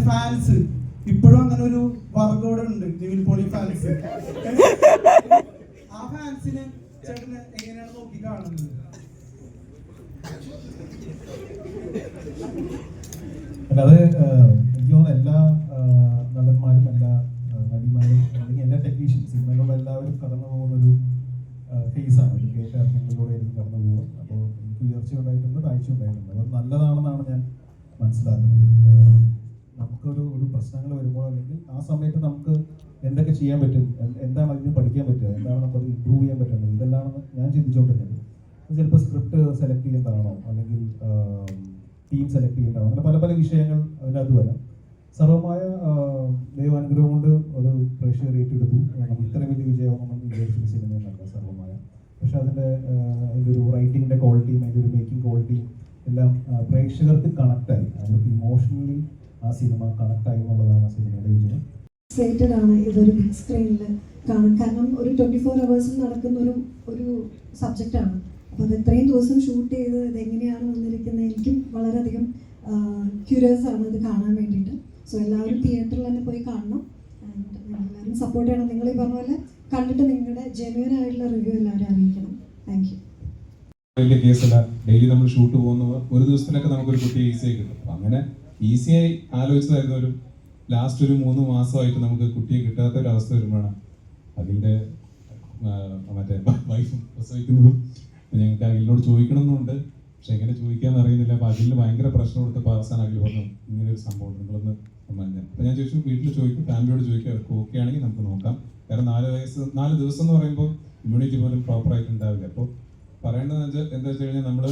Fans ഇപ്പോഴും അങ്ങനെ ഒരു വർഗോടെ ഉണ്ട്, നിവിൻ പോളി ഫാൻസ്. ആ ഫാൻസിനെ ചേട്ടന് എങ്ങനെയാണ് നോക്കി കാണുന്നത്? അത് എനിക്ക് തോന്നുന്നു എല്ലാ നടന്മാരും എല്ലാ നടിമാരും അല്ലെങ്കിൽ എല്ലാ ടെക്നീഷ്യൻസ് സിനിമയിലുള്ള എല്ലാവരും കടന്നു പോകുന്നൊരു ഫേസാണ്. ഒരു കേട്ടറിഞ്ഞങ്ങളിലൂടെ എനിക്ക് കടന്നു പോകും. അപ്പോൾ എനിക്ക് ഉയർച്ച ഉണ്ടായിട്ടുണ്ട്, താഴ്ച ഉണ്ടായിട്ടുണ്ട്. അത് നല്ലതാണെന്നാണ് ഞാൻ മനസ്സിലാക്കുന്നത്. നമുക്കൊരു പ്രശ്നങ്ങൾ വരുമ്പോൾ അല്ലെങ്കിൽ ആ സമയത്ത് നമുക്ക് എന്തൊക്കെ ചെയ്യാൻ പറ്റും, എന്താണ് അതിന് പഠിക്കാൻ പറ്റുക, എന്താണ് നമുക്കത് ഇമ്പ്രൂവ് ചെയ്യാൻ പറ്റുന്നത്, ഇതെല്ലാമാണ് ഞാൻ ചിന്തിച്ചുകൊണ്ടിരുന്നത്. ചിലപ്പോൾ സ്ക്രിപ്റ്റ് സെലക്ട് ചെയ്യേണ്ടതാണോ അല്ലെങ്കിൽ ടീം സെലക്ട് ചെയ്യേണ്ടതാണോ, അങ്ങനെ പല പല വിഷയങ്ങൾ അതിനകത്ത് വരാം. സർവമായ ദൈവാനുഗ്രഹം കൊണ്ട് ഒരു പ്രേക്ഷകർ ഏറ്റെടുത്തു. നമുക്ക് ഇത്രയും വലിയ വിജയമാണെന്ന് വിചാരിച്ചൊരു സിനിമയൊന്നല്ല സർവമായ. പക്ഷെ അതിൻ്റെ ഒരു റൈറ്റിങ്ങിൻ്റെ ക്വാളിറ്റിയും അതിൻ്റെ ഒരു മേക്കിംഗ് ക്വാളിറ്റിയും എല്ലാം പ്രേക്ഷകർക്ക് കണക്റ്റായി, അവർക്ക് ഇമോഷണലി ആ സിനിമ കണക്റ്റായി എന്നുള്ളതാണ് ആ സിനിമയുടെ വിജയം. എക്സൈറ്റഡ് ആണ് ഇതൊരു ബിഗ് സ്ക്രീനിൽ കാണാൻ. കാരണം ഒരു 24 hours നടക്കുന്ന ഒരു സബ്ജക്റ്റാണ്. അപ്പോൾ അത് ഇത്രയും ദിവസം ഷൂട്ട് ചെയ്ത് ഇതെങ്ങനെയാണ് വന്നിരിക്കുന്നത് എനിക്കും വളരെയധികം ക്യൂരിയസ് ആണ് ഇത് കാണാൻ വേണ്ടിയിട്ട്. സോ എല്ലാവരും തിയേറ്ററിൽ തന്നെ പോയി കാണണം. എല്ലാവരും സപ്പോർട്ട് ചെയ്യണം. നിങ്ങൾ ഈ പറഞ്ഞ പോലെ കണ്ടിട്ട് നിങ്ങളുടെ ജെന്യുവൻ ആയിട്ടുള്ള റിവ്യൂ എല്ലാവരും അറിയിക്കണം. Thank you. വലിയ കേസല്ല, ഡെയിലി നമ്മൾ ഷൂട്ട് പോകുന്നവർ ഒരു ദിവസത്തിനൊക്കെ നമുക്കൊരു കുട്ടിയെ ഈസിയായി കിട്ടും. അപ്പം അങ്ങനെ ഈസിയായി ആലോചിച്ചതായിരുന്നു. ഒരു ലാസ്റ്റ് ഒരു 3 മാസമായിട്ട് നമുക്ക് കുട്ടിയെ കിട്ടാത്ത ഒരു അവസ്ഥ വരുമ്പോഴാണ് അതിൻ്റെ മറ്റേ വൈഫും പ്രസവിക്കുന്നതും. ഞങ്ങൾക്ക് അഖിലിനോട് ചോദിക്കണമെന്നുണ്ട്, പക്ഷെ എങ്ങനെ ചോദിക്കാമെന്ന് അറിയുന്നില്ല. അപ്പോൾ അഖിലിന് ഭയങ്കര പ്രശ്നം കൊടുത്തപ്പോൾ അവസാനം അഖിൽ പറഞ്ഞു ഇങ്ങനെ ഒരു സംഭവം നിങ്ങളൊന്ന് സമ്മാനിക്കാൻ. അപ്പോൾ ഞാൻ ചോദിച്ചു, വീട്ടിൽ ചോദിക്കും, ഫാമിലിയോട് ചോദിക്കും, അവർക്ക് ഓക്കെ ആണെങ്കിൽ നമുക്ക് നോക്കാം. കാരണം 4 ദിവസം എന്ന് പറയുമ്പോൾ ഇമ്മ്യൂണിറ്റി പോലും പ്രോപ്പറായിട്ട് ഉണ്ടാവില്ല. അപ്പോൾ പറയേണ്ടത് എന്താ വെച്ച് കഴിഞ്ഞാൽ നമ്മൾ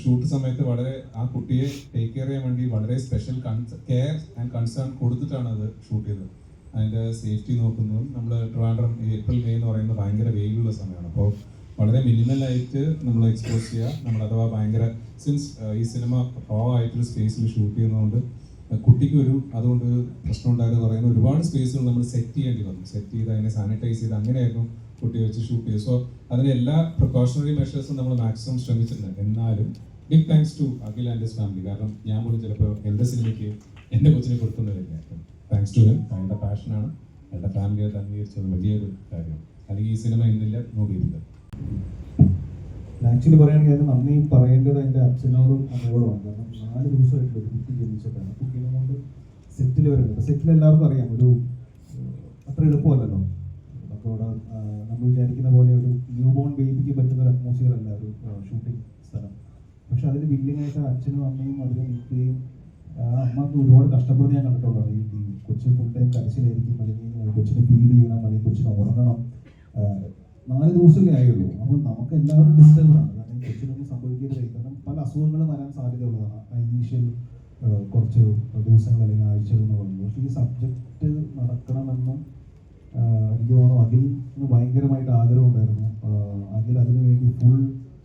ഷൂട്ട് സമയത്ത് വളരെ ആ കുട്ടിയെ ടേക്ക് കെയർ ചെയ്യാൻ വേണ്ടി വളരെ സ്പെഷ്യൽ കെയർ ആൻഡ് കൺസേൺ കൊടുത്തിട്ടാണ് അത് ഷൂട്ട് ചെയ്തത്. അതിൻ്റെ സേഫ്റ്റി നോക്കുന്നതും നമ്മൾ ട്രിവാൻഡ്രം ഏപ്രിൽ മെയ് എന്ന് പറയുന്നത് ഭയങ്കര വെയിലുള്ള സമയമാണ്. അപ്പോൾ വളരെ മിനിമലായിട്ട് നമ്മൾ എക്സ്പോസ് ചെയ്യുക. നമ്മൾ അഥവാ ഭയങ്കര സിൻസ് ഈ സിനിമ റോ ആയിട്ടൊരു സ്പേസിൽ ഷൂട്ട് ചെയ്യുന്നതുകൊണ്ട് കുട്ടിക്ക് അതുകൊണ്ട് പ്രശ്നം ഉണ്ടായത് പറയുന്ന ഒരുപാട് സ്പേസുകൾ നമ്മൾ സെറ്റ് ചെയ്യേണ്ടി വന്നു. സെറ്റ് ചെയ്ത് അതിനെ സാനിറ്റൈസ് ചെയ്ത് അങ്ങനെയായിരുന്നു കുട്ടിയെ വെച്ച് ഷൂട്ട് ചെയ്തു. സോ അതിന് എല്ലാ പ്രിക്കോഷണറി മെഷേഴ്സും നമ്മൾ മാക്സിമം ശ്രമിച്ചിട്ടുണ്ട്. എന്നാലും big thanks to Akhil and his family. കാരണം ഞാൻ പോലും ചിലപ്പോൾ എൻ്റെ സിനിമയ്ക്ക് എൻ്റെ കൊച്ചിനെ കൊടുക്കുന്നില്ല. Thanks to him. അയാളുടെ പാഷനാണ്, അയാളുടെ ഫാമിലി അത് അംഗീകരിച്ചത് വലിയൊരു കാര്യമാണ്. അല്ലെങ്കിൽ ഈ സിനിമ ഇന്നില്ല, നോക്കിയിട്ടില്ല. ആക്ച്വലി പറയുകയാണെങ്കിൽ നന്ദി പറയേണ്ടത് എൻ്റെ അച്ഛനോടും അമ്മയോടുമാണ്. കാരണം 4 ദിവസമായിട്ടുള്ള ഒരു കുട്ടി ജനിച്ചിട്ടാണ്. കുട്ടീനെ കൊണ്ട് സെറ്റിൽ വരുന്നത്. സെറ്റിൽ എല്ലാവർക്കും അറിയാം ഒരു അത്ര എളുപ്പമല്ലല്ലോ. അപ്പോൾ നമ്മൾ വിചാരിക്കുന്ന പോലെ ഒരു ന്യൂ ബോൺ ബേബിക്ക് പറ്റുന്ന ഒരു അറ്റ്മോസ്ഫിയർ അല്ല ഒരു ഷൂട്ടിംഗ് സ്ഥലം. പക്ഷെ അതിൽ ബില്ലിങ്ങായിട്ട് അച്ഛനും അമ്മയും അതിൽ നിൽക്കുകയും അമ്മക്ക് ഒരുപാട് കഷ്ടപ്പെടുന്ന ഞാൻ കണ്ടിട്ടുള്ളതാണ്. ഈ കൊച്ചു ഫുൾ ടൈം കരച്ചിലായിരിക്കും, അല്ലെങ്കിൽ കൊച്ചിനെ ഫീഡ് ചെയ്യണം, അല്ലെങ്കിൽ കൊച്ചിനെ ഉറങ്ങണം. 4 ദിവസമല്ലേ ആയുള്ളൂ. അപ്പോൾ നമുക്ക് എല്ലാവരും ഡിസ്റ്റർബാണ്. കാരണം കൊച്ചിനൊന്നും സംഭവിക്കരുത്. കാരണം പല അസുഖങ്ങളും വരാൻ സാധ്യതയുള്ളതാണ് ഇനീഷ്യൽ കുറച്ച് ദിവസങ്ങൾ അല്ലെങ്കിൽ ആഴ്ചകൾ എന്ന് പറയുന്നത്. പക്ഷേ ഈ സബ്ജക്റ്റ് നടക്കണമെന്നും എനിക്ക് തോന്നുന്നു അഖിലിന് ഭയങ്കരമായിട്ട് ആഗ്രഹം ഉണ്ടായിരുന്നു. അഖിൽ അതിനു വേണ്ടി ഫുൾ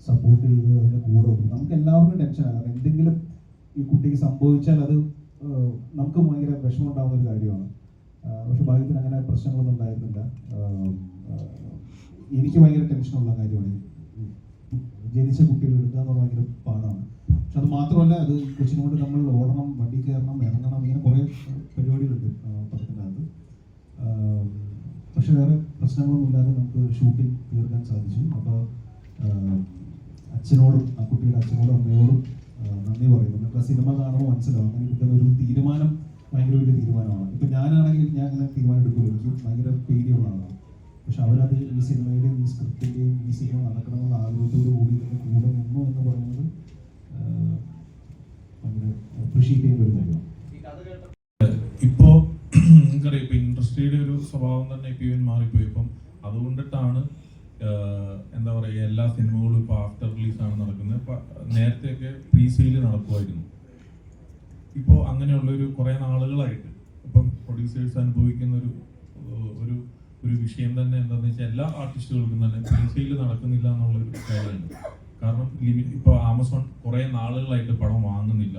സപ്പോർട്ട് ചെയ്ത് അതിൻ്റെ കൂടെ വന്നു. നമുക്ക് എല്ലാവർക്കും ടെൻഷനാണ്. കാരണം എന്തെങ്കിലും ഈ കുട്ടിക്ക് സംഭവിച്ചാൽ അത് നമുക്ക് ഭയങ്കര വിഷമം ഉണ്ടാകുന്ന ഒരു കാര്യമാണ്. പക്ഷെ ഭാഗ്യത്തിന് അങ്ങനെ പ്രശ്നങ്ങളൊന്നും ഉണ്ടായിരുന്നില്ല. എനിക്ക് ഭയങ്കര ടെൻഷനുള്ള കാര്യമാണ് ജനിച്ച കുട്ടികൾ എടുക്കുക എന്ന് ഭയങ്കര പാടാണ്. പക്ഷെ അത് മാത്രമല്ല, അത് കൊച്ചിനെ കൊണ്ട് നമ്മൾ ഓടണം, വണ്ടി കയറണം, ഇറങ്ങണം, ഇങ്ങനെ കുറേ പരിപാടികളുണ്ട് പടത്തിനകത്ത്. പക്ഷെ വേറെ പ്രശ്നങ്ങളൊന്നും ഇല്ലാതെ നമുക്ക് ഷൂട്ടിംഗ് തീർക്കാൻ സാധിച്ചു. അപ്പോൾ അച്ഛനോടും ആ കുട്ടിയുടെ അച്ഛനോടും അമ്മയോടും നന്ദി പറയുന്നു. നമുക്ക് ആ സിനിമ കാണുമ്പോൾ മനസ്സിലാവും അങ്ങനെ എടുക്കുന്ന ഒരു തീരുമാനം ഭയങ്കര വലിയ തീരുമാനമാണ്. ഇപ്പം ഞാനാണെങ്കിൽ ഞാൻ അങ്ങനെ തീരുമാനം എടുക്കുമല്ലോ, എനിക്ക് ഭയങ്കര പേടിയുള്ള ആളാണ്. പക്ഷെ അവരത് ഈ സിനിമയുടെയും ഈ സ്ക്രിപ്റ്റിൻ്റെയും ഈ സിനിമ നടക്കണമെന്ന ആഗ്രഹത്തോടു കൂടി ഇതിൻ്റെ കൂടെ നിന്നു എന്ന് പറയുന്നത് ഭയങ്കര അപ്രീഷിയേറ്റ് ചെയ്യുന്ന ഒരു കാര്യമാണ്. ഇപ്പോൾ നിങ്ങൾക്കറിയാം, ഇപ്പോൾ ഇൻഡസ്ട്രിയുടെ ഒരു സ്വഭാവം തന്നെ ഇപ്പോൾ ഇവൻ മാറിപ്പോയി. ഇപ്പം അതുകൊണ്ടിട്ടാണ് എന്താ പറയുക, എല്ലാ സിനിമകളും ഇപ്പോൾ ആഫ്റ്റർ റിലീസാണ് നടക്കുന്നത്. ഇപ്പം നേരത്തെയൊക്കെ പ്രീ സെയിൽ നടക്കുമായിരുന്നു. ഇപ്പോൾ അങ്ങനെയുള്ളൊരു കുറേ നാളുകളായിട്ട് ഇപ്പം പ്രൊഡ്യൂസേഴ്സ് അനുഭവിക്കുന്ന ഒരു വിഷയം തന്നെ എന്താണെന്ന് വെച്ചാൽ എല്ലാ ആർട്ടിസ്റ്റുകൾക്കും തന്നെ പ്രീ സെയിൽ നടക്കുന്നില്ല എന്നുള്ളൊരു കാര്യമുണ്ട്. കാരണം ഇപ്പോൾ ആമസോൺ കുറേ നാളുകളായിട്ട് പടം വാങ്ങുന്നില്ല.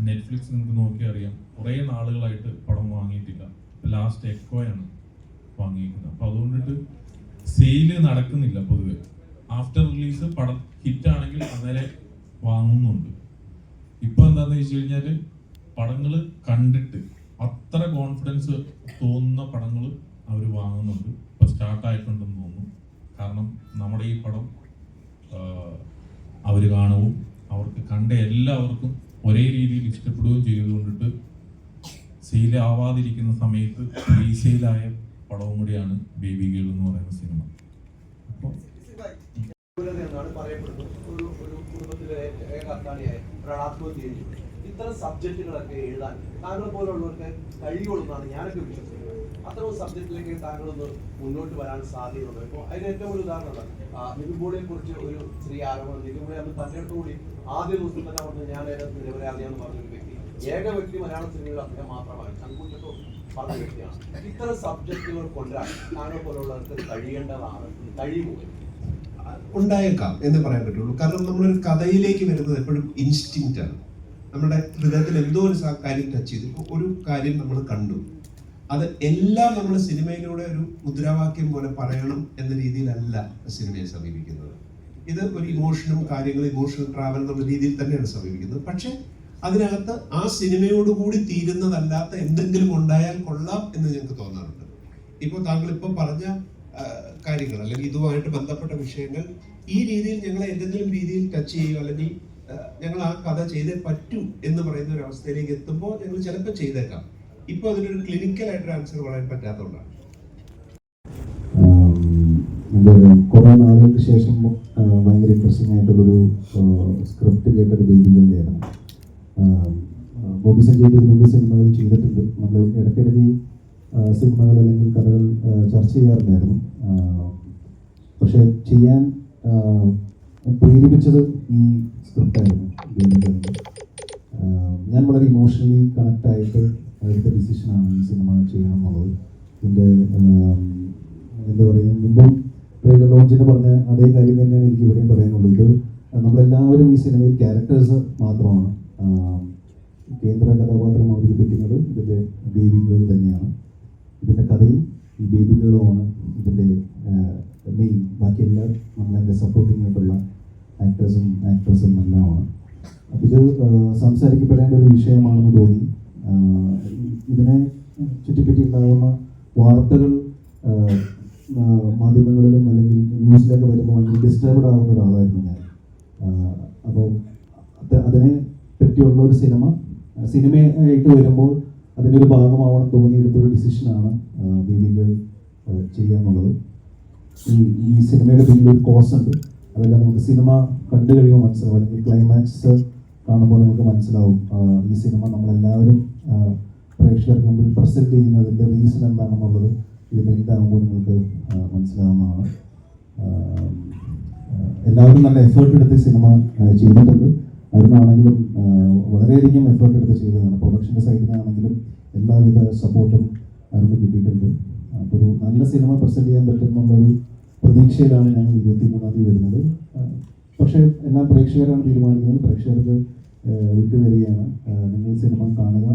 നെറ്റ്ഫ്ലിക്സ് നിങ്ങൾക്ക് നോക്കിയാൽ അറിയാം, കുറേ നാളുകളായിട്ട് പടം വാങ്ങിയിട്ടില്ല. ഇപ്പോൾ ലാസ്റ്റ് എക്കോയാണ് വാങ്ങിയിരിക്കുന്നത്. അപ്പോൾ അതുകൊണ്ടിട്ട് സെയില് നടക്കുന്നില്ല പൊതുവെ. ആഫ്റ്റർ റിലീസ് പടം ഹിറ്റാണെങ്കിൽ അന്നേരം വാങ്ങുന്നുണ്ട്. ഇപ്പോൾ എന്താണെന്ന് വെച്ച് കഴിഞ്ഞാൽ പടങ്ങൾ കണ്ടിട്ട് അത്ര കോൺഫിഡൻസ് തോന്നുന്ന പടങ്ങൾ അവർ വാങ്ങുന്നുണ്ട്. ഇപ്പോൾ സ്റ്റാർട്ടായിട്ടുണ്ടെന്ന് തോന്നുന്നു. കാരണം നമ്മുടെ ഈ പടം അവർ കാണുകയും അവർക്ക് കണ്ട എല്ലാവർക്കും ഒരേ രീതിയിൽ ഇഷ്ടപ്പെടുകയും ചെയ്തുകൊണ്ടിട്ട് സെയിലാവാതിരിക്കുന്ന സമയത്ത് റീസെയിലായ പടവും കൂടിയാണ് ബേബി ഗേൾ എന്ന് പറയുന്ന സിനിമ. അപ്പോൾ എന്നാണ് പറയപ്പെടുന്നത്. ഒരു കുടുംബത്തിലെ ഏകാത്മാനിയായ ആത്മഹത്യ ചെയ്തു. ഇത്തരം സബ്ജക്റ്റുകളൊക്കെ എഴുതാൻ താങ്കൾ പോലുള്ളവർക്ക് കഴിയുള്ളൂ ഞാനൊക്കെ വിശ്വസിക്കുന്നത്. അത്തരം സബ്ജക്റ്റിലേക്ക് താങ്കളൊന്ന് മുന്നോട്ട് വരാൻ സാധ്യതയുണ്ട്. ഇപ്പോൾ അതിന് ഏറ്റവും ഒരു ഉദാഹരണമാണ് നിവിൻ പോളിയെ കുറിച്ച് ഒരു സ്ത്രീ ആരോപണം. നിവിൻ പോളി അന്ന് തന്റെ അടുത്തുകൂടി ആദ്യ ദിവസം തന്നെ പറഞ്ഞു ഞാൻ നിരപരാധിയാന്ന് പറഞ്ഞൊരു വ്യക്തി, ഏക വ്യക്തി മലയാള സിനിമയിൽ അദ്ദേഹം മാത്രമാണ്, ചങ്കൂറ്റത്തോ പറഞ്ഞ വ്യക്തിയാണ്. ഇത്തരം സബ്ജക്റ്റുകൾ കൊണ്ടുവരാൻ താങ്കൾ പോലുള്ളവർക്ക് കഴിയേണ്ടതാണ്, കഴിയുമോ? ഉണ്ടായേക്കാം എന്ന് പറയാൻ പറ്റുള്ളൂ. കാരണം നമ്മളൊരു കഥയിലേക്ക് വരുന്നത് എപ്പോഴും ഇൻസ്റ്റിങ്ക്റ്റ് ആണ്. നമ്മുടെ ഹൃദയത്തിൽ എന്തോ ഒരു കാര്യം ടച്ച് ചെയ്തു. ഇപ്പോൾ ഒരു കാര്യം നമ്മൾ കണ്ടു, അത് എല്ലാം നമ്മൾ സിനിമയിലൂടെ ഒരു മുദ്രാവാക്യം പോലെ പറയണം എന്ന രീതിയിലല്ല സിനിമയെ സമീപിക്കുന്നത്. ഇത് ഒരു ഇമോഷനും കാര്യങ്ങളും ഇമോഷണൽ ട്രാവൽ എന്നുള്ള രീതിയിൽ തന്നെയാണ് സമീപിക്കുന്നത്. പക്ഷെ അതിനകത്ത് ആ സിനിമയോടുകൂടി തീരുന്നതല്ലാത്ത എന്തെങ്കിലും ഉണ്ടായാൽ കൊള്ളാം എന്ന് ഞങ്ങൾക്ക് തോന്നാറുണ്ട്. ഇപ്പോൾ താങ്കൾ ഇപ്പോൾ പറഞ്ഞ കാര്യങ്ങൾ അല്ലെങ്കിൽ ഇതുമായിട്ട് ബന്ധപ്പെട്ട വിഷയങ്ങൾ ഈ രീതിയിൽ ഞങ്ങളെ എന്തെങ്കിലും രീതിയിൽ ടച്ച് ചെയ്യുക അല്ലെങ്കിൽ ഞങ്ങൾ ആ കഥ ചെയ്തേ പറ്റൂ എന്ന് പറയുന്ന ഒരു അവസ്ഥയിലേക്ക് എത്തുമ്പോൾ ഞങ്ങൾ ചിലപ്പോൾ ചെയ്തേക്കാം. ഇപ്പോൾ അതിനൊരു ക്ലിനിക്കലായിട്ടൊരു ആൻസർ പറയാൻ പറ്റാത്തതുകൊണ്ടാണ്. കുറെ നാളുകൾക്ക് ശേഷം ഭയങ്കര ഇൻട്രസ്റ്റിംഗ് ആയിട്ടുള്ളൊരു സ്ക്രിപ്റ്റ് കേട്ടൊരു ബേബികളുടെയായിരുന്നു. ബോബി സഞ്ജയ് മുമ്പ് സിനിമകൾ ചെയ്തിട്ടുണ്ട്. നമ്മൾ ഇടയ്ക്കിടയ്ക്ക് സിനിമകൾ അല്ലെങ്കിൽ കഥകൾ ചർച്ച ചെയ്യാറുണ്ടായിരുന്നു. പക്ഷെ ചെയ്യാൻ പ്രേരിപ്പിച്ചത് ഈ സ്ക്രിപ്റ്റായിരുന്നു ബേബികളുടെ. ഞാൻ വളരെ ഇമോഷണലി കണക്റ്റായിട്ട് എടുത്ത ഡിസിഷനാണ് ഈ സിനിമ ചെയ്യണം എന്നുള്ളത്. ഇതിൻ്റെ എന്താ പറയുക, മുമ്പും ട്രെയിലർ ലോഞ്ചിന് പറഞ്ഞ അതേ കാര്യം തന്നെയാണ് എനിക്ക് ഇവിടെയും പറയാനുള്ളത്. ഇത് നമ്മളെല്ലാവരും ഈ സിനിമയിൽ ക്യാരക്ടേഴ്സ് മാത്രമാണ്. കേന്ദ്ര കഥാപാത്രം അവതരിപ്പിക്കുന്നത് ഇതിൻ്റെ ബേബികൾ തന്നെയാണ്. ഇതിൻ്റെ കഥയും ഈ ബേബികളുമാണ് ഇതിൻ്റെ മെയിൻ. ബാക്കി എല്ലാം നമ്മളതിൻ്റെ സപ്പോർട്ടിംഗ് ആയിട്ടുള്ള ആക്ടേഴ്സും ആക്ട്രസും എല്ലാമാണ്. അപ്പം ഇത് സംസാരിക്കപ്പെടേണ്ട ഒരു വിഷയമാണെന്ന് തോന്നി. ഇതിനെ ചുറ്റിപ്പറ്റി ഉണ്ടാകുന്ന വാർത്തകൾ മാധ്യമങ്ങളിലും അല്ലെങ്കിൽ ന്യൂസിലൊക്കെ വരുമ്പോൾ ഭയങ്കര ഡിസ്റ്റർബ്ഡ് ആകുന്ന ഒരാളായിരുന്നു ഞാൻ. അപ്പോൾ അതിനെ പറ്റിയുള്ള ഒരു സിനിമയായിട്ട് വരുമ്പോൾ അതിൻ്റെ ഒരു ഭാഗമാവണം തോന്നിയെടുത്തൊരു ഡിസിഷനാണ് ബേബികൾ ചെയ്യാന്നുള്ളത്. ഈ സിനിമയുടെ പിന്നിലൊരു കോസ് ഉണ്ട്. അതെല്ലാം നമുക്ക് സിനിമ കണ്ടു കഴിയുമ്പോൾ മനസ്സിലാവും, അല്ലെങ്കിൽ ക്ലൈമാക്സ് കാണുമ്പോൾ നമുക്ക് മനസ്സിലാവും ഈ സിനിമ നമ്മളെല്ലാവരും പ്രേക്ഷകർക്ക് മുമ്പിൽ പ്രസൻറ്റ് ചെയ്യുന്നതിൻ്റെ റീസൺ എന്താണെന്നുള്ളത് ഇതിൻ്റെ എന്താകുമ്പോൾ നിങ്ങൾക്ക് മനസ്സിലാവുന്നതാണ്. എല്ലാവരും നല്ല എഫേർട്ട് എടുത്ത് സിനിമ ചെയ്തിട്ടുണ്ട്. അതിനാണെങ്കിലും വളരെയധികം എഫേർട്ട് എടുത്ത് ചെയ്തതാണ്. പ്രൊഡക്ഷൻ്റെ സൈഡിൽ നിന്നാണെങ്കിലും എല്ലാവിധ സപ്പോർട്ടും അവർക്ക് കിട്ടിയിട്ടുണ്ട്. അപ്പോൾ ഒരു നല്ല സിനിമ പ്രസൻറ്റ് ചെയ്യാൻ പറ്റുമെന്നുള്ളൊരു പ്രതീക്ഷയിലാണ് ഞങ്ങൾ 23-ാം തീയതി വരുന്നത്. പക്ഷേ എല്ലാ പ്രേക്ഷകരാണ് തീരുമാനിക്കുന്നത്. പ്രേക്ഷകർക്ക് വിട്ടുതരികയാണ്. നിങ്ങൾ സിനിമ കാണുക,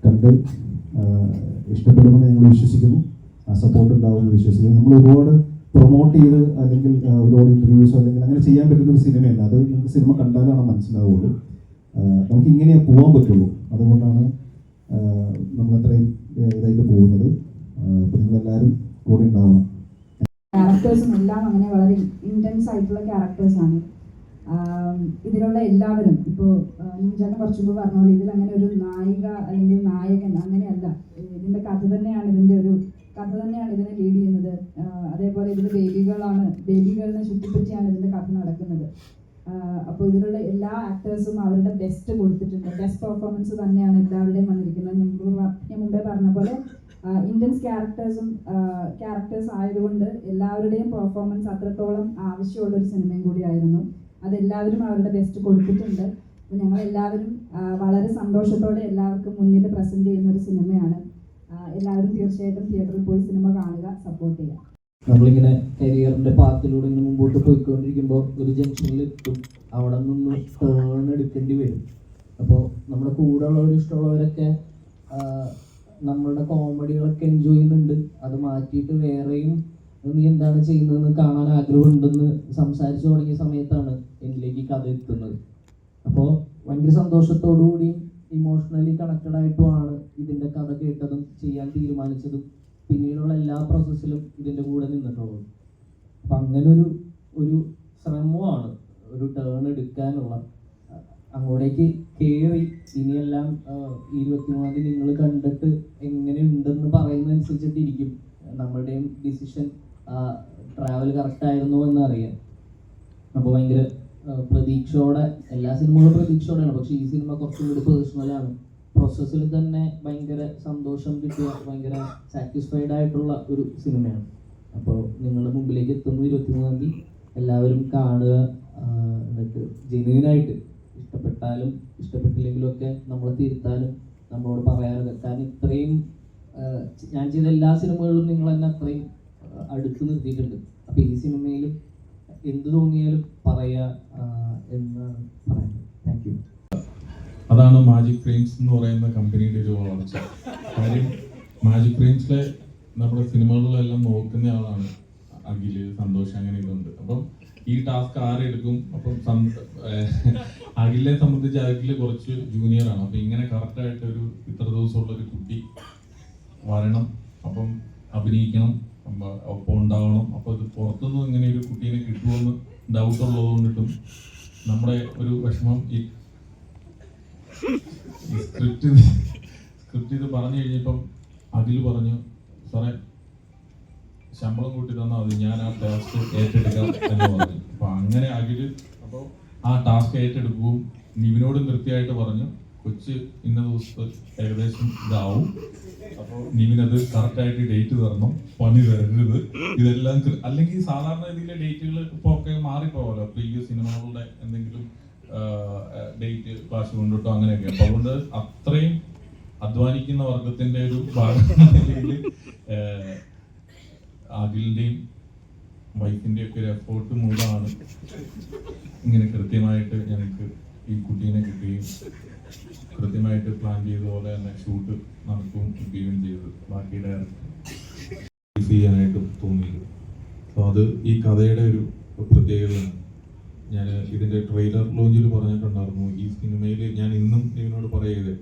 കണ്ട് ഇഷ്ടപ്പെടുമെന്ന് ഞങ്ങൾ വിശ്വസിക്കുന്നു. സപ്പോർട്ട് ഉണ്ടാവുമെന്ന് വിശ്വസിക്കുന്നു. നമ്മൾ ഒരുപാട് പ്രൊമോട്ട് ചെയ്ത് അല്ലെങ്കിൽ ഒരുപാട് ഇൻ്റർവ്യൂസോ അല്ലെങ്കിൽ അങ്ങനെ ചെയ്യാൻ പറ്റുന്ന ഒരു സിനിമയല്ല. അത് നിങ്ങൾക്ക് സിനിമ കണ്ടാലാണ് മനസ്സിലാവുള്ളൂ. നമുക്ക് ഇങ്ങനെ പോകാൻ പറ്റുള്ളൂ. അതുകൊണ്ടാണ് നമ്മളത്രയും ഇതായിട്ട് പോകുന്നത്. അപ്പോൾ നിങ്ങളെല്ലാവരും കൂടെ ഉണ്ടാവണം. ക്യാരക്ടേഴ്സും എല്ലാം അങ്ങനെ വളരെ ഇൻറ്റൻസ് ആയിട്ടുള്ള ക്യാരക്ടേഴ്സാണ്. ഇതിലുള്ള എല്ലാവരും ഇപ്പോൾ നീഞ്ചാൻ കുറച്ചു മുമ്പ് പറഞ്ഞ പോലെ ഇതിലങ്ങനെ ഒരു നായിക അല്ലെങ്കിൽ നായകൻ അങ്ങനെയല്ല. ഇതിൻ്റെ കഥ തന്നെയാണ് ഇതിനെ ലീഡ് ചെയ്യുന്നത്. അതേപോലെ ഇതിൽ ബേബികളിനെ ചുറ്റിപ്പറ്റിയാണ് ഇതിൻ്റെ കഥ നടക്കുന്നത്. അപ്പോൾ ഇതിലുള്ള എല്ലാ ആക്ടേഴ്സും അവരുടെ ബെസ്റ്റ് കൊടുത്തിട്ടുണ്ട്. ബെസ്റ്റ് പെർഫോമൻസ് തന്നെയാണ് എല്ലാവരുടെയും വന്നിരിക്കുന്നത്. ഞാൻ മുമ്പേ പറഞ്ഞ പോലെ ഇന്ത്യൻസ് ക്യാരക്ടേഴ്സ് ആയതുകൊണ്ട് എല്ലാവരുടെയും പെർഫോമൻസ് അത്രത്തോളം ആവശ്യമുള്ളൊരു സിനിമയും കൂടിയായിരുന്നു. അതെല്ലാവരും അവരുടെ ബെസ്റ്റ് കൊടുത്തിട്ടുണ്ട്. അപ്പോൾ ഞങ്ങളെല്ലാവരും വളരെ സന്തോഷത്തോടെ എല്ലാവർക്കും മുന്നിൽ പ്രസൻറ്റ് ചെയ്യുന്ന ഒരു സിനിമയാണ്. എല്ലാവരും തീർച്ചയായിട്ടും തിയേറ്ററിൽ പോയി സിനിമ കാണുക, സപ്പോർട്ട് ചെയ്യുക. നമ്മളിങ്ങനെ കരിയറിൻ്റെ പാത്തിലൂടെ ഇങ്ങനെ മുമ്പോട്ട് പോയിക്കൊണ്ടിരിക്കുമ്പോൾ ഒരു ജംഗ്ഷനിൽ എത്തും. അവിടെ നിന്ന് ടേൺ എടുക്കേണ്ടി വരും. അപ്പോൾ നമ്മുടെ കൂടെയുള്ളവർ ഇഷ്ടമുള്ളവരൊക്കെ നമ്മളുടെ കോമഡികളൊക്കെ എൻജോയ് ചെയ്യുന്നുണ്ട്. അത് മാറ്റിയിട്ട് വേറെയും നീ എന്താണ് ചെയ്യുന്നതെന്ന് കാണാൻ ആഗ്രഹമുണ്ടെന്ന് സംസാരിച്ചു തുടങ്ങിയ സമയത്താണ് എന്നിലേക്ക് കഥ എത്തുന്നത്. അപ്പോൾ ഭയങ്കര സന്തോഷത്തോടു കൂടിയും ഇമോഷണലി കണക്റ്റഡ് ആയിട്ടുമാണ് ഇതിൻ്റെ കഥ കേട്ടതും ചെയ്യാൻ തീരുമാനിച്ചതും പിന്നീടുള്ള എല്ലാ പ്രോസസ്സിലും ഇതിൻ്റെ കൂടെ നിന്നിട്ടുള്ളത്. അപ്പം അങ്ങനെ ഒരു ശ്രമമാണ് ഒരു ടേൺ എടുക്കാനുള്ള. അങ്ങോട്ടേക്ക് കയറി ഇനിയെല്ലാം 23-ാം തീയതി നിങ്ങൾ കണ്ടിട്ട് എങ്ങനെയുണ്ടെന്ന് പറയുന്നതനുസരിച്ചിട്ടിരിക്കും നമ്മളുടെയും ഡിസിഷൻ ട്രാവൽ കറക്റ്റായിരുന്നോ എന്നറിയാം. അപ്പോൾ ഭയങ്കര പ്രതീക്ഷയോടെ, എല്ലാ സിനിമകളും പ്രതീക്ഷയോടെയാണ്, പക്ഷേ ഈ സിനിമ കുറച്ചും കൂടി പേഴ്സണലാണ്. പ്രോസസ്സിൽ തന്നെ ഭയങ്കര സന്തോഷം കിട്ടിയ, ഭയങ്കര സാറ്റിസ്ഫൈഡ് ആയിട്ടുള്ള ഒരു സിനിമയാണ്. അപ്പോൾ നിങ്ങളുടെ മുമ്പിലേക്ക് എത്തുന്നു 23-ാം തീയതി. എല്ലാവരും കാണുക, എന്നിട്ട് ജെന്യൂനായിട്ട് ഇഷ്ടപ്പെട്ടാലും ഇഷ്ടപ്പെട്ടില്ലെങ്കിലും ഒക്കെ നമ്മളെ തിരുത്താനും നമ്മളോട് പറയാനൊക്കെ. കാരണം ഇത്രയും ഞാൻ ചെയ്ത എല്ലാ സിനിമകളിലും നിങ്ങൾ എന്നെ അത്രയും അടുത്ത് നിർത്തിയിട്ടുണ്ട്. അപ്പോൾ ഈ സിനിമയിലും എന്ത് തോന്നിയാലും പറയുക എന്നാണ് പറയുന്നത്. Thank you. അതാണ് മാജിക് ഫ്രെയിംസ് എന്ന് പറയുന്ന കമ്പനിയുടെ ഒരു വളർച്ച. കാര്യം മാജിക് ഫ്രെയിംസിലെ നമ്മുടെ സിനിമകളിലെല്ലാം നോക്കുന്ന ആളാണ് അഖില്, സന്തോഷ്, അങ്ങനെ ഇതുണ്ട്. അപ്പം ഈ ടാസ്ക് ആരെടുക്കും? അപ്പം അഖിലിനെ സംബന്ധിച്ച് അഖില് കുറച്ച് ജൂനിയറാണ്. അപ്പം ഇങ്ങനെ കറക്റ്റായിട്ട് ഇത്ര ദിവസമുള്ള ഒരു കുട്ടി വരണം, അപ്പം അഭിനയിക്കണം, ഒപ്പം ഉണ്ടാവണം. അപ്പോൾ ഇത് പുറത്തുനിന്നും ഇങ്ങനെ ഒരു കുട്ടീനെ കിട്ടുമെന്ന് ഡൗട്ട് ഉള്ളത് കൊണ്ടിട്ടും നമ്മുടെ ഒരു വിഷമം ഈ സ്ക്രിപ്റ്റ് ഇത് പറഞ്ഞു കഴിഞ്ഞപ്പം അഖിൽ പറഞ്ഞു, സാറേ ശമ്പളം കൂട്ടി തന്നാൽ മതി, ഞാൻ ആ ടാസ്ക് ഏറ്റെടുക്കാം എന്ന് പറഞ്ഞു. അപ്പൊ അങ്ങനെ അഖില് അപ്പോൾ ആ ടാസ്ക് ഏറ്റെടുക്കുകയും നിവിനോടും കൃത്യമായിട്ട് പറഞ്ഞു, കൊച്ച് ഇന്ന ദിവസത്തെ ഏകദേശം ഇതാവും, അപ്പോൾ നിവിനത് കറക്റ്റായിട്ട് ഡേറ്റ് തരണം, പണി തരരുത്, ഇതെല്ലാം. അല്ലെങ്കിൽ സാധാരണ രീതിയിലെ ഡേറ്റുകൾ ഇപ്പോൾ ഒക്കെ മാറിപ്പോവല്ലോ, പ്രീവിയസ് സിനിമകളുടെ എന്തെങ്കിലും ഡേറ്റ് ക്ലാസ് കൊണ്ടിട്ടോ അങ്ങനെയൊക്കെ. അപ്പൊ അതുകൊണ്ട് അത്രയും അധ്വാനിക്കുന്ന വർഗത്തിന്റെ ഒരു ഭാഗം അഖിലിന്റെയും വൈഫിന്റെ ഒക്കെ ഒരു എഫേർട്ട് മൂലമാണ് ഇങ്ങനെ കൃത്യമായിട്ട് ഞങ്ങൾക്ക് ഈ കുട്ടീനെ കിട്ടുകയും കൃത്യമായിട്ട് പ്ലാൻ ചെയ്ത പോലെ തന്നെ ഷൂട്ട് നടക്കുകയും കിട്ടുകയും ചെയ്തത്. ബാക്കി ഡയറക്റ്റ് ചെയ്യാനായിട്ടും തോന്നിയത്. അപ്പോൾ അത് ഈ കഥയുടെ ഒരു പ്രത്യേകതയാണ്. ഞാൻ ഇതിന്റെ ട്രെയിലർ ലോഞ്ചിൽ പറഞ്ഞിട്ടുണ്ടായിരുന്നു, ഈ സിനിമയിൽ ഞാൻ ഇന്നും ഇതിനോട് പറയുന്നത്.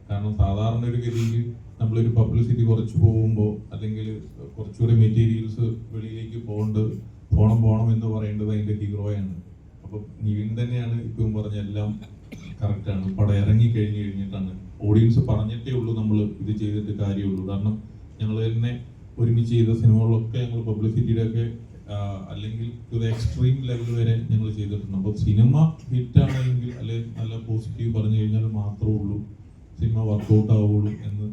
കാരണം സാധാരണ ഒരു ഗതിയിൽ നമ്മളൊരു പബ്ലിസിറ്റി കുറച്ച് പോകുമ്പോൾ അല്ലെങ്കിൽ കുറച്ചുകൂടി മെറ്റീരിയൽസ് വെളിയിലേക്ക് പോകണം എന്ന് പറയേണ്ടത് അതിന്റെ ഹീറോയാണ്. അപ്പൊ നിവിൻ തന്നെയാണ് ഇപ്പം പറഞ്ഞ എല്ലാം കറക്റ്റാണ്. പടം ഇറങ്ങി കഴിഞ്ഞിട്ടാണ് ഓഡിയൻസ് പറഞ്ഞിട്ടേ ഉള്ളൂ നമ്മൾ ഇത് ചെയ്തിട്ട് കാര്യമുള്ളൂ. കാരണം ഞങ്ങൾ തന്നെ ഒരുമിച്ച് ചെയ്ത സിനിമകളിലൊക്കെ ഞങ്ങൾ പബ്ലിസിറ്റിയുടെ ഒക്കെ അല്ലെങ്കിൽ ഒരു എക്സ്ട്രീം ലെവൽ വരെ ഞങ്ങൾ ചെയ്തിട്ടുണ്ട്. അപ്പോൾ സിനിമ ഹിറ്റാണെങ്കിൽ അല്ലെങ്കിൽ നല്ല പോസിറ്റീവ് പറഞ്ഞു കഴിഞ്ഞാൽ മാത്രമേ ഉള്ളൂ സിനിമ വർക്കൗട്ട് ആവുള്ളൂ എന്ന്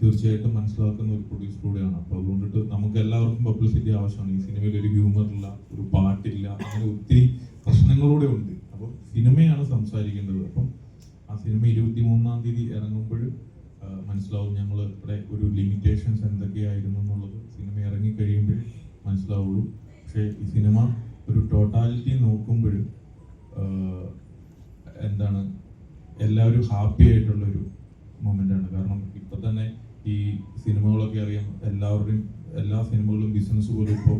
തീർച്ചയായിട്ടും മനസ്സിലാക്കുന്ന ഒരു പ്രൊഡ്യൂസറൂടെയാണ്. അപ്പോൾ അതുകൊണ്ടിട്ട് നമുക്ക് എല്ലാവർക്കും പബ്ലിസിറ്റി ആവശ്യമാണ്. ഈ സിനിമയിൽ ഒരു ഹ്യൂമറില്ല, ഒരു പാട്ടില്ല, അങ്ങനെ ഒത്തിരി പ്രശ്നങ്ങളൂടെ ഉണ്ട്. അപ്പോൾ സിനിമയാണ് സംസാരിക്കേണ്ടത്. അപ്പം ആ സിനിമ 23-ാം തീയതി ഇറങ്ങുമ്പോൾ മനസ്സിലാവും ഞങ്ങൾ ഇവിടെ ഒരു ലിമിറ്റേഷൻസ് എന്തൊക്കെയായിരുന്നു എന്നുള്ളത് സിനിമ ഇറങ്ങി കഴിയുമ്പോൾ മനസ്സിലാവുള്ളൂ. പക്ഷേ ഈ സിനിമ ഒരു ടോട്ടാലിറ്റി നോക്കുമ്പോൾ എന്താണ് എല്ലാവരും ഹാപ്പി ആയിട്ടുള്ളൊരു മൊമെൻ്റാണ്. കാരണം ഇപ്പം തന്നെ ഈ സിനിമകളൊക്കെ അറിയാം, എല്ലാവരുടെയും എല്ലാ സിനിമകളും ബിസിനസ് പോലും ഇപ്പോൾ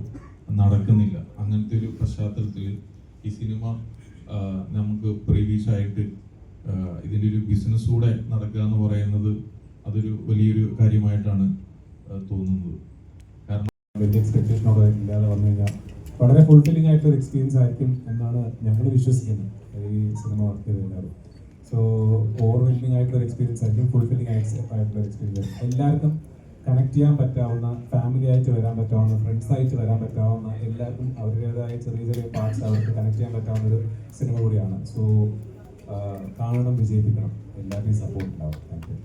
നടക്കുന്നില്ല. അങ്ങനത്തെ ഒരു പശ്ചാത്തലത്തിൽ ഈ സിനിമ നമുക്ക് പ്രീവിയസ് ആയിട്ട് ഇതിൻ്റെ ഒരു ബിസിനസ് കൂടെ നടക്കുക എന്ന് പറയുന്നത് അതൊരു വലിയൊരു കാര്യമായിട്ടാണ് തോന്നുന്നത്. കാരണം വലിയ എക്സ്പെക്ടേഷനോടെ ഇല്ലാതെ വന്നു കഴിഞ്ഞാൽ വളരെ ഫുൾഫില്ലിംഗ് ആയിട്ടൊരു എക്സ്പീരിയൻസ് ആയിരിക്കും എന്നാണ് ഞങ്ങൾ വിശ്വസിക്കുന്നത് ഈ സിനിമ വർക്ക് ചെയ്തിട്ടുണ്ടാവും. സോ ഓവർവെൽമിംഗ് ആയിട്ടുള്ള എക്സ്പീരിയൻസ് ആയിരിക്കും, ഫുൾഫില്ലിംഗ് ആയിട്ടുള്ള എക്സ്പീരിയൻസ്. എല്ലാവർക്കും കണക്ട് ചെയ്യാൻ പറ്റാവുന്ന, ഫാമിലി ആയിട്ട് വരാൻ പറ്റാവുന്ന, ഫ്രണ്ട്സ് ആയിട്ട് വരാൻ പറ്റാവുന്ന, എല്ലാവർക്കും അവരുടേതായ ചെറിയ ചെറിയ പാർട്സ് അവർക്ക് കണക്ട് ചെയ്യാൻ പറ്റാവുന്ന ഒരു സിനിമ കൂടിയാണ്. സോ കാണണം, വിജയിപ്പിക്കണം, എല്ലാവരുടെയും സപ്പോർട്ട് ഉണ്ടാവും. Thank you.